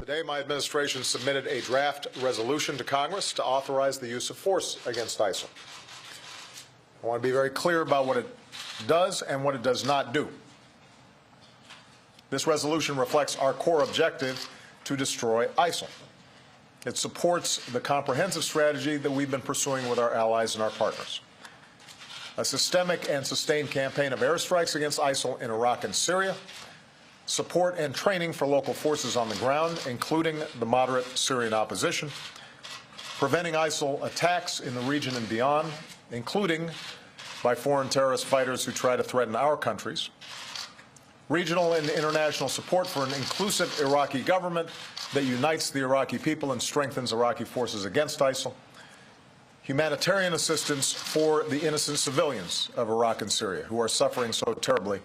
Today, my administration submitted a draft resolution to Congress to authorize the use of force against ISIL. I want to be very clear about what it does and what it does not do. This resolution reflects our core objective to destroy ISIL. It supports the comprehensive strategy that we've been pursuing with our allies and our partners. A systemic and sustained campaign of airstrikes against ISIL in Iraq and Syria, support and training for local forces on the ground, including the moderate Syrian opposition, preventing ISIL attacks in the region and beyond, including by foreign terrorist fighters who try to threaten our countries, regional and international support for an inclusive Iraqi government that unites the Iraqi people and strengthens Iraqi forces against ISIL, humanitarian assistance for the innocent civilians of Iraq and Syria who are suffering so terribly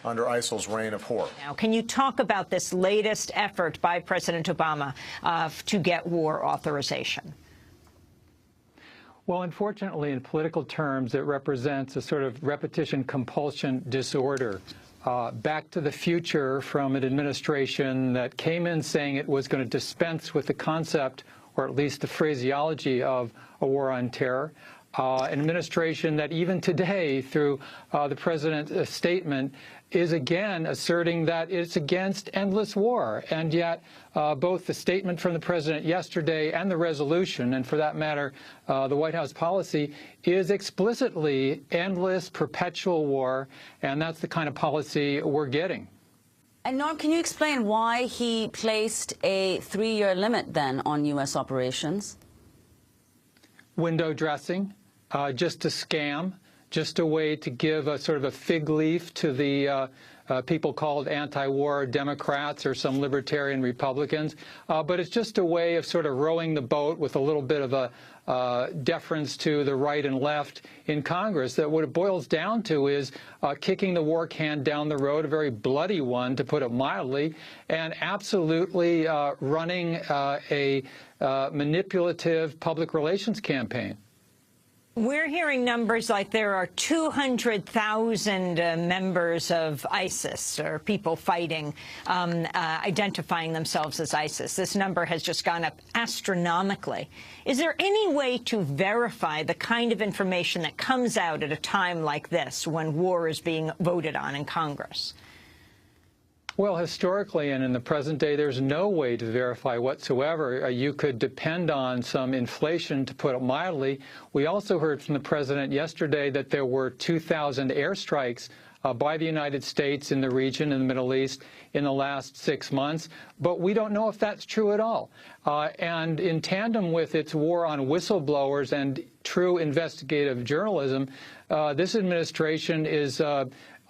under ISIL's reign of horror. Now, can you talk about this latest effort by President Obama to get war authorization? Well, unfortunately, in political terms, it represents a sort of repetition compulsion disorder. Back to the future from an administration that came in saying it was going to dispense with the concept, or at least the phraseology, of a war on terror. An administration that even today, through the president's statement, is again asserting that it's against endless war. And yet, both the statement from the president yesterday and the resolution, and for that matter, the White House policy, is explicitly endless, perpetual war, and that's the kind of policy we're getting. And Norm, can you explain why he placed a 3-year limit then on U.S. operations? Window dressing, just a scam, just a way to give a sort of a fig leaf to the people called anti-war Democrats or some libertarian Republicans. But it's just a way of sort of rowing the boat with a little bit of a deference to the right and left in Congress. That what it boils down to is kicking the war can down the road, a very bloody one, to put it mildly, and absolutely running a manipulative public relations campaign. We're hearing numbers like there are 200,000 members of ISIS, or people fighting, identifying themselves as ISIS. This number has just gone up astronomically. Is there any way to verify the kind of information that comes out at a time like this, when war is being voted on in Congress? Well, historically and in the present day, there's no way to verify whatsoever. You could depend on some inflation, to put it mildly. We also heard from the president yesterday that there were 2,000 airstrikes by the United States in the region, in the Middle East, in the last 6 months. But we don't know if that's true at all. And in tandem with its war on whistleblowers and true investigative journalism, this administration is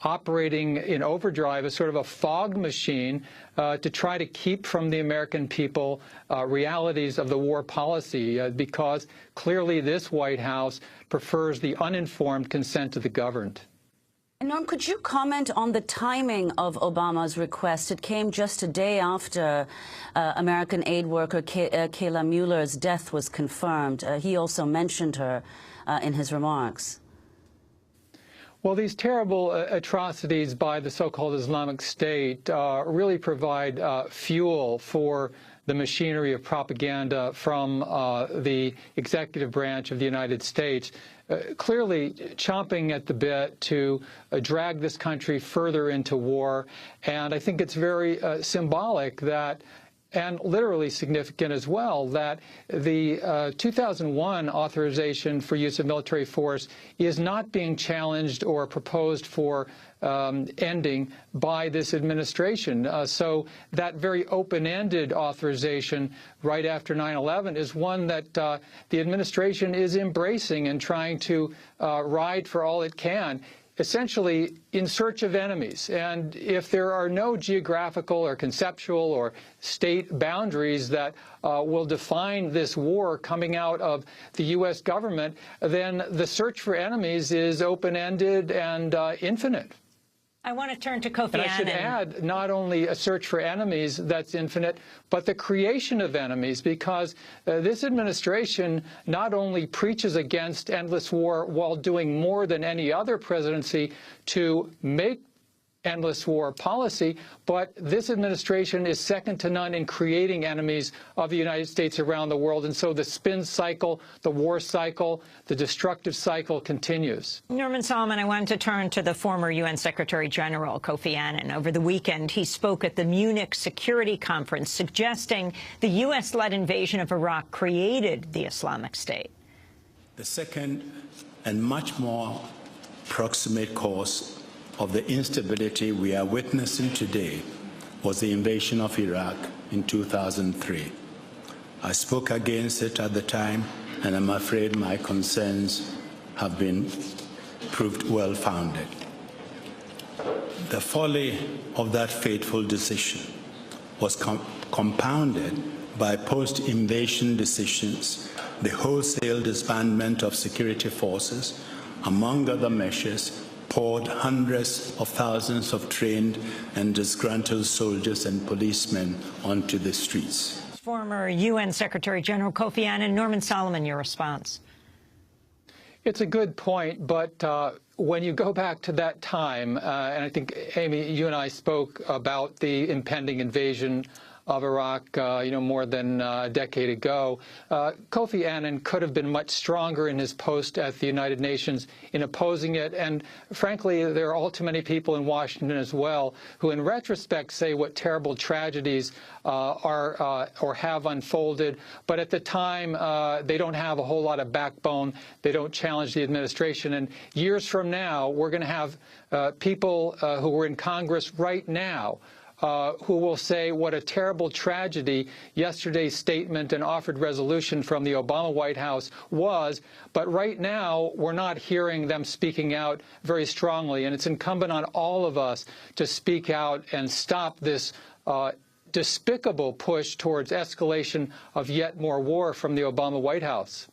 operating in overdrive, as sort of a fog machine to try to keep from the American people realities of the war policy, because clearly this White House prefers the uninformed consent of the governed. And Norm, could you comment on the timing of Obama's request? It came just a day after American aid worker Kayla Mueller's death was confirmed. He also mentioned her in his remarks. Well, these terrible atrocities by the so-called Islamic State really provide fuel for the machinery of propaganda from the executive branch of the United States, clearly chomping at the bit to drag this country further into war. And I think it's very symbolic that, and literally significant as well, that the 2001 authorization for use of military force is not being challenged or proposed for ending by this administration. So that very open-ended authorization right after 9/11 is one that the administration is embracing and trying to ride for all it can, essentially in search of enemies. And if there are no geographical or conceptual or state boundaries that will define this war coming out of the U.S. government, then the search for enemies is open-ended and infinite. I want to turn to Kofi Annan. And I should add, not only a search for enemies that's infinite, but the creation of enemies, because this administration not only preaches against endless war while doing more than any other presidency to make endless war policy, but this administration is second to none in creating enemies of the United States around the world. And so the spin cycle, the war cycle, the destructive cycle continues. Norman Solomon, I wanted to turn to the former UN Secretary General, Kofi Annan. Over the weekend, he spoke at the Munich Security Conference, suggesting the U.S.-led invasion of Iraq created the Islamic State. The second and much more proximate cause of the instability we are witnessing today was the invasion of Iraq in 2003. I spoke against it at the time, and I'm afraid my concerns have been proved well-founded. The folly of that fateful decision was compounded by post-invasion decisions, the wholesale disbandment of security forces, among other measures, poured hundreds of thousands of trained and disgruntled soldiers and policemen onto the streets. Former UN Secretary General Kofi Annan. Norman Solomon, your response. It's a good point, but when you go back to that time, and I think, Amy, you and I spoke about the impending invasion of Iraq, more than a decade ago. Kofi Annan could have been much stronger in his post at the United Nations in opposing it. And frankly, there are all too many people in Washington as well who, in retrospect, say what terrible tragedies are or have unfolded. But at the time, they don't have a whole lot of backbone. They don't challenge the administration. And years from now, we're going to have people who were in Congress right now who will say what a terrible tragedy yesterday's statement and offered resolution from the Obama White House was. But right now, we're not hearing them speaking out very strongly. And it's incumbent on all of us to speak out and stop this despicable push towards escalation of yet more war from the Obama White House.